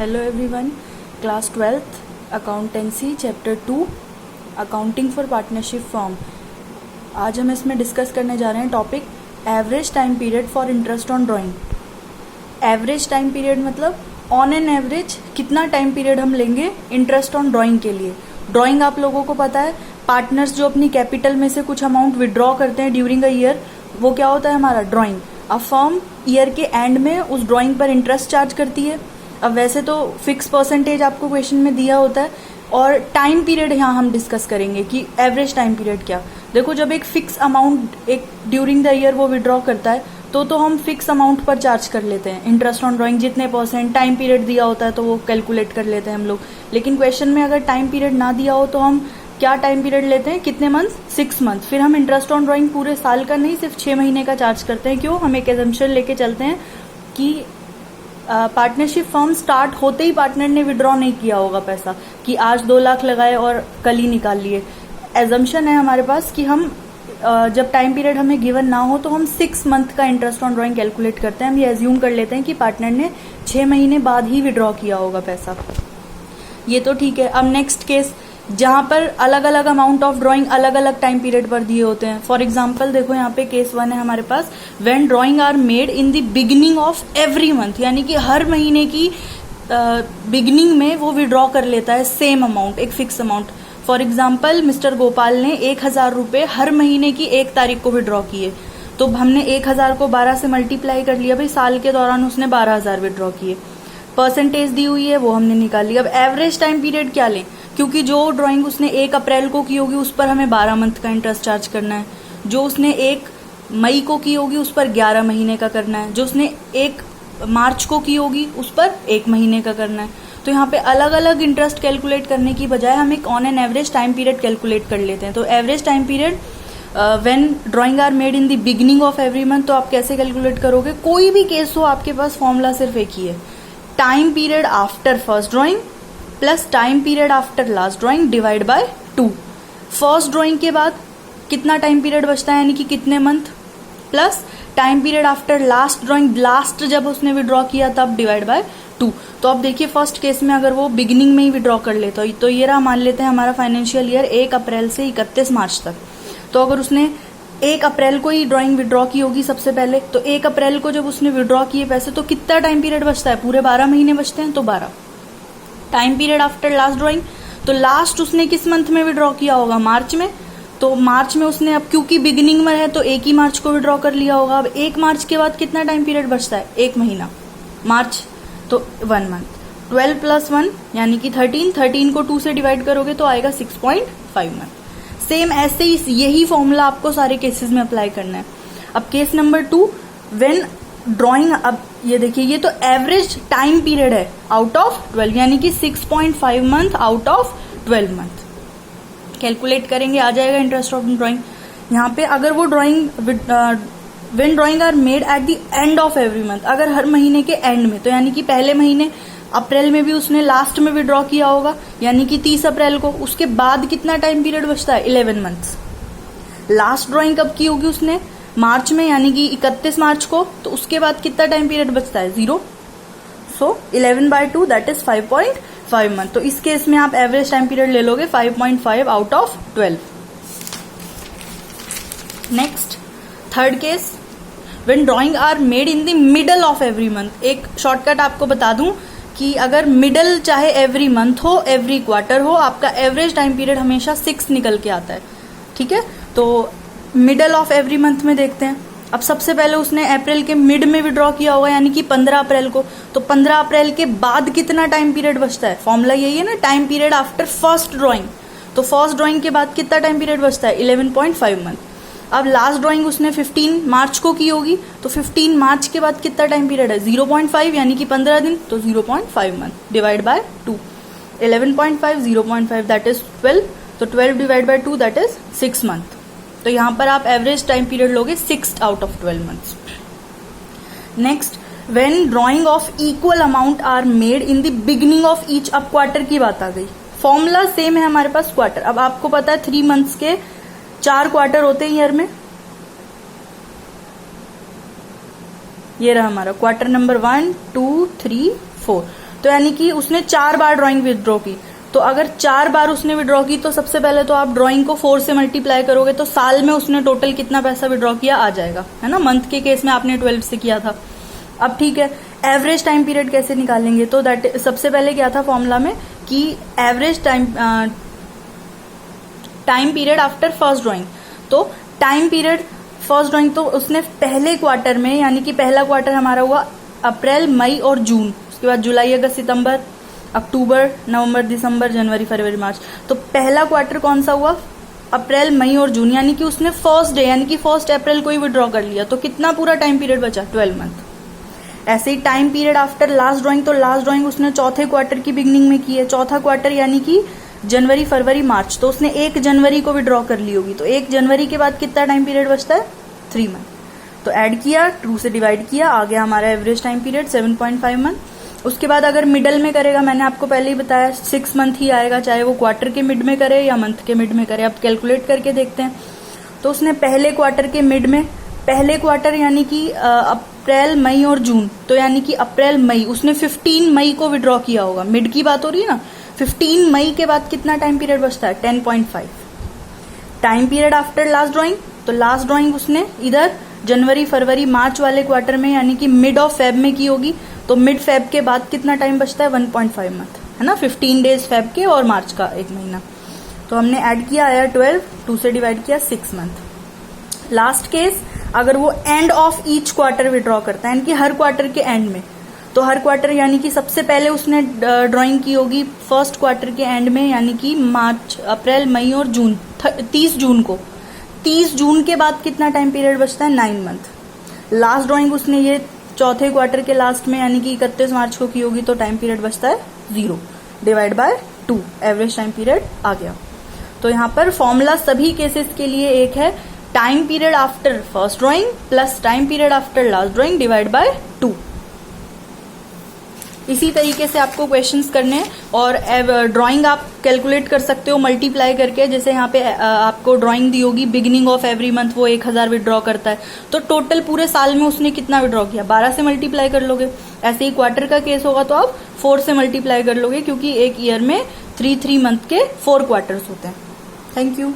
Hello everyone, class 12th accountancy chapter 2 accounting for partnership firm. आज हम इसमें discuss करने जा रहे हैं topic average time period for interest on drawing. Average time period मतलब ऑन एन एवरेज कितना टाइम पीरियड हम लेंगे इंटरेस्ट ऑन ड्राइंग के लिए। ड्राइंग आप लोगों को पता है, पार्टनर्स जो अपनी कैपिटल में से कुछ अमाउंट विड्रॉ करते हैं ड्यूरिंग अ ईयर, वो क्या होता है हमारा ड्राइंग। अब फर्म ईयर के एंड में उस ड्राइंग पर इंटरेस्ट चार्ज करती है। अब वैसे तो फिक्स परसेंटेज आपको क्वेश्चन में दिया होता है, और टाइम पीरियड यहाँ हम डिस्कस करेंगे कि एवरेज टाइम पीरियड क्या। देखो, जब एक फिक्स अमाउंट एक ड्यूरिंग द ईयर वो विड्रॉ करता है तो हम फिक्स अमाउंट पर चार्ज कर लेते हैं इंटरेस्ट ऑन ड्राइंग। जितने परसेंट टाइम पीरियड दिया होता है तो वो कैलकुलेट कर लेते हैं हम लोग। लेकिन क्वेश्चन में अगर टाइम पीरियड ना दिया हो तो हम क्या टाइम पीरियड लेते हैं, कितने मंथ, 6 मंथ। फिर हम इंटरेस्ट ऑन ड्राइंग पूरे साल का नहीं, सिर्फ 6 महीने का चार्ज करते हैं। क्यों? हम एक एजम्पशन लेके चलते हैं कि पार्टनरशिप फर्म स्टार्ट होते ही पार्टनर ने विड्रॉ नहीं किया होगा पैसा, कि आज 2 लाख लगाए और कल ही निकाल लिए। एजम्पशन है हमारे पास कि हम जब टाइम पीरियड हमें गिवन ना हो तो हम 6 मंथ का इंटरेस्ट ऑन ड्राइंग कैलकुलेट करते हैं। हम ये एज्यूम कर लेते हैं कि पार्टनर ने 6 महीने बाद ही विड्रॉ किया होगा पैसा। ये तो ठीक है। अब नेक्स्ट केस, जहां पर अलग अलग अमाउंट ऑफ ड्राइंग अलग अलग टाइम पीरियड पर दिए होते हैं। फॉर एग्जाम्पल देखो, यहाँ पे केस 1 है हमारे पास, when drawing are made in the beginning of every month, यानी कि हर महीने की बिगिनिंग में वो विड्रॉ कर लेता है सेम अमाउंट, एक fix amount. For example mister Gopal ने 1000 रुपए हर महीने की 1 तारीख को विड्रॉ किए, तो हमने 1000 को 12 से मल्टीप्लाई कर लिया। भाई साल के दौरान उसने 12000 विड्रॉ किए। परसेंटेज दी हुई है वो हमने निकाल लिया। अब एवरेज टाइम पीरियड क्या लें, क्योंकि जो ड्राइंग उसने 1 अप्रैल को की होगी उस पर हमें 12 मंथ का इंटरेस्ट चार्ज करना है। जो उसने 1 मई को की होगी उस पर 11 महीने का करना है। जो उसने 1 मार्च को की होगी उस पर 1 महीने का करना है। तो यहाँ पे अलग अलग इंटरेस्ट कैलकुलेट करने की बजाय हम एक on an average time period calculate कर लेते हैं। तो average time period when drawing are made in the beginning of every month, तो आप कैसे कैलकुलेट करोगे? कोई भी केस हो, आपके पास फॉर्मूला सिर्फ एक ही है, time period after first drawing plus time period after last drawing divide by 2। First drawing के बाद कितना टाइम पीरियड बचता है, यानी कि कितने month, plus time period after last drawing, last जब उसने विड्रॉ किया तब, डिवाइड बाय 2। तो अब देखिए, फर्स्ट केस में अगर वो बिगिनिंग में ही विड्रॉ कर लेता हो तो ये रहा, मान लेते हैं हमारा फाइनेंशियल ईयर 1 अप्रैल से 31 मार्च तक। तो अगर उसने 1 अप्रैल को ही ड्राइंग विड्रॉ की होगी सबसे पहले, तो 1 अप्रैल को जब उसने विड्रॉ किए पैसे, तो कितना टाइम पीरियड बचता है? पूरे 12 महीने बचते हैं, तो 12। Time period after last drawing, तो लास्ट उसने किस मंथ में विड्रॉ किया होगा? मार्च में। तो मार्च में उसने, अब क्योंकि बिगिनिंग में है तो 1 ही मार्च को विड्रॉ कर लिया होगा। अब 1 मार्च के बाद कितना टाइम पीरियड बचता है? 1 महीना, मार्च, तो 1 मंथ। 12 + 1 यानी कि 13 को 2 से डिवाइड करोगे तो आएगा 6.5 मंथ। सेम ऐसे ही यही फॉर्मूला आपको सारे केसेस में अप्लाई करना है। अब केस नंबर 2, व्हेन ड्राइंग, अब ये देखिए, ये तो एवरेज टाइम पीरियड है आउट ऑफ 12, यानी कि 6.5 month out of 12 month. Calculate करेंगे, आ जाएगा इंटरेस्ट ऑफ ड्राइंग। यहाँ पे अगर वो drawing when drawing are made at the end of every month, अगर हर महीने के एंड में, तो यानी कि पहले महीने अप्रैल में भी उसने लास्ट में विड्रॉ किया होगा, यानी कि 30 अप्रैल को। उसके बाद कितना टाइम पीरियड बचता है? 11 मंथ्स। लास्ट ड्राइंग कब की होगी उसने? मार्च में, यानी कि 31 मार्च को। तो उसके बाद कितना टाइम पीरियड बचता है? 0। सो 11/2 दैट इज 5.5 मंथ। तो इस केस में आप एवरेज टाइम पीरियड ले लोगे 5.5 out of 12। Next, third case, when drawing are made in the middle of every month. एक शॉर्टकट आपको बता दूं कि अगर मिडल चाहे एवरी मंथ हो, एवरी क्वार्टर हो, आपका एवरेज टाइम पीरियड हमेशा 6 निकल के आता है। ठीक है, तो मिडल ऑफ एवरी मंथ में देखते हैं। अब सबसे पहले उसने अप्रैल के मिड में विड्रॉ किया होगा, यानी कि 15 अप्रैल को। तो 15 अप्रैल के बाद कितना टाइम पीरियड बचता है? फॉर्मूला यही है ना, time period after first drawing. तो फर्स्ट ड्राइंग के बाद कितना टाइम पीरियड बचता है? 11.5 मंथ। अब लास्ट ड्राइंग उसने 15 मार्च को की होगी, तो 15 मार्च के बाद कितना टाइम पीरियड है? 0.5, यानी कि 15 दिन, तो 0.5 month divide by 2। 11.5 0.5 that is 12, तो 12 divide by 2 that is 6 month. तो यहां पर आप एवरेज टाइम पीरियड लोगे 6 out of 12 months. Next, when drawing of equal amount are made in the beginning of each. अब क्वार्टर की बात आ गई। फॉर्मूला सेम है हमारे पास, क्वार्टर। अब आपको पता है 3 मंथ्स के 4 क्वार्टर होते हैं ईयर में। ये रहा हमारा क्वार्टर नंबर 1, 2, 3, 4। तो यानी कि उसने 4 बार ड्राइंग विदड्रॉ की। तो अगर 4 बार उसने विड्रॉ की तो सबसे पहले तो आप ड्राइंग को 4 से मल्टीप्लाई करोगे तो साल में उसने टोटल कितना पैसा विड्रॉ किया आ जाएगा, है ना। मंथ के केस में आपने 12 से किया था। अब ठीक है, एवरेज टाइम पीरियड कैसे निकालेंगे, तो दैट सबसे पहले क्या था फॉर्मूला में कि average time period after first drawing. तो टाइम पीरियड फर्स्ट ड्राइंग तो उसने पहले क्वार्टर में, यानी कि पहला क्वार्टर हमारा हुआ अप्रैल मई और जून, उसके बाद जुलाई अगस्त सितंबर अक्टूबर नवंबर दिसंबर जनवरी फरवरी मार्च। तो पहला क्वार्टर कौन सा हुआ, अप्रैल मई और जून, यानी कि उसने फर्स्ट डे यानी कि 1 अप्रैल को ही विड्रॉ कर लिया। तो कितना पूरा टाइम पीरियड बचा, 12 मंथ। ऐसे ही time period after last drawing, तो लास्ट ड्राइंग उसने चौथे क्वार्टर की बिगनिंग में की है। चौथा क्वार्टर यानी कि जनवरी फरवरी मार्च, तो उसने 1 जनवरी को विड्रॉ कर ली होगी। तो 1 जनवरी के बाद कितना टाइम पीरियड बचता है, 3 मंथ। तो ऐड किया, 2 से डिवाइड किया, आ गया हमारा एवरेज टाइम पीरियड 7.5 मंथ। उसके बाद अगर मिडल में करेगा, मैंने आपको पहले ही बताया 6 मंथ ही आएगा, चाहे वो क्वार्टर के मिड में करे या मंथ के मिड में करे। अब कैलकुलेट करके देखते हैं। तो उसने पहले क्वार्टर के मिड में, पहले क्वार्टर यानी कि अप्रैल मई और जून, तो यानी कि अप्रैल मई उसने 15 मई को विड्रॉ किया होगा। मिड की बात हो रही है ना। 15 मई के बाद कितना टाइम पीरियड बचता है, 10.5। Time period after last drawing, तो लास्ट ड्राइंग उसने इधर जनवरी फरवरी मार्च वाले क्वार्टर में यानी कि मिड ऑफ फेब में की होगी। तो मिड फेब के बाद कितना टाइम बचता है, 1.5 मंथ, है ना। 15 डेज फेब के और मार्च का 1 महीना। तो हमने ऐड किया आया 12, 2 से डिवाइड किया 6 मंथ। लास्ट केस, अगर वो end of each quarter withdraw करता है, यानी कि हर क्वार्टर के एंड में, तो हर क्वार्टर यानी कि सबसे पहले उसने ड्राइंग की होगी फर्स्ट क्वार्टर के एंड में, यानी कि मार्च अप्रैल मई और जून, 30 जून को। 30 जून के बाद कितना टाइम पीरियड बचता है, 9 मंथ। लास्ट ड्राइंग उसने ये चौथे क्वार्टर के लास्ट में यानी कि 31 मार्च को की होगी, तो टाइम पीरियड बचता है 0 divide by 2, average time period आ गया। तो यहाँ पर फॉर्मूला सभी केसेस के लिए एक है, time period after first drawing plus time period after last drawing divide by 2। इसी तरीके से आपको क्वेश्चंस करने हैं और ड्राइंग आप कैलकुलेट कर सकते हो मल्टीप्लाई करके। जैसे यहाँ पे आपको ड्राइंग दी होगी बिगिनिंग ऑफ एवरी मंथ, वो 1000 विड्रॉ करता है, तो टोटल पूरे साल में उसने कितना विड्रॉ किया, 12 से मल्टीप्लाई कर लोगे। ऐसे ही क्वार्टर का केस होगा तो आप 4 से मल्टीप्लाई कर लोगे, क्योंकि एक ईयर में 3 मंथ के 4 क्वार्टर्स होते हैं। Thank you.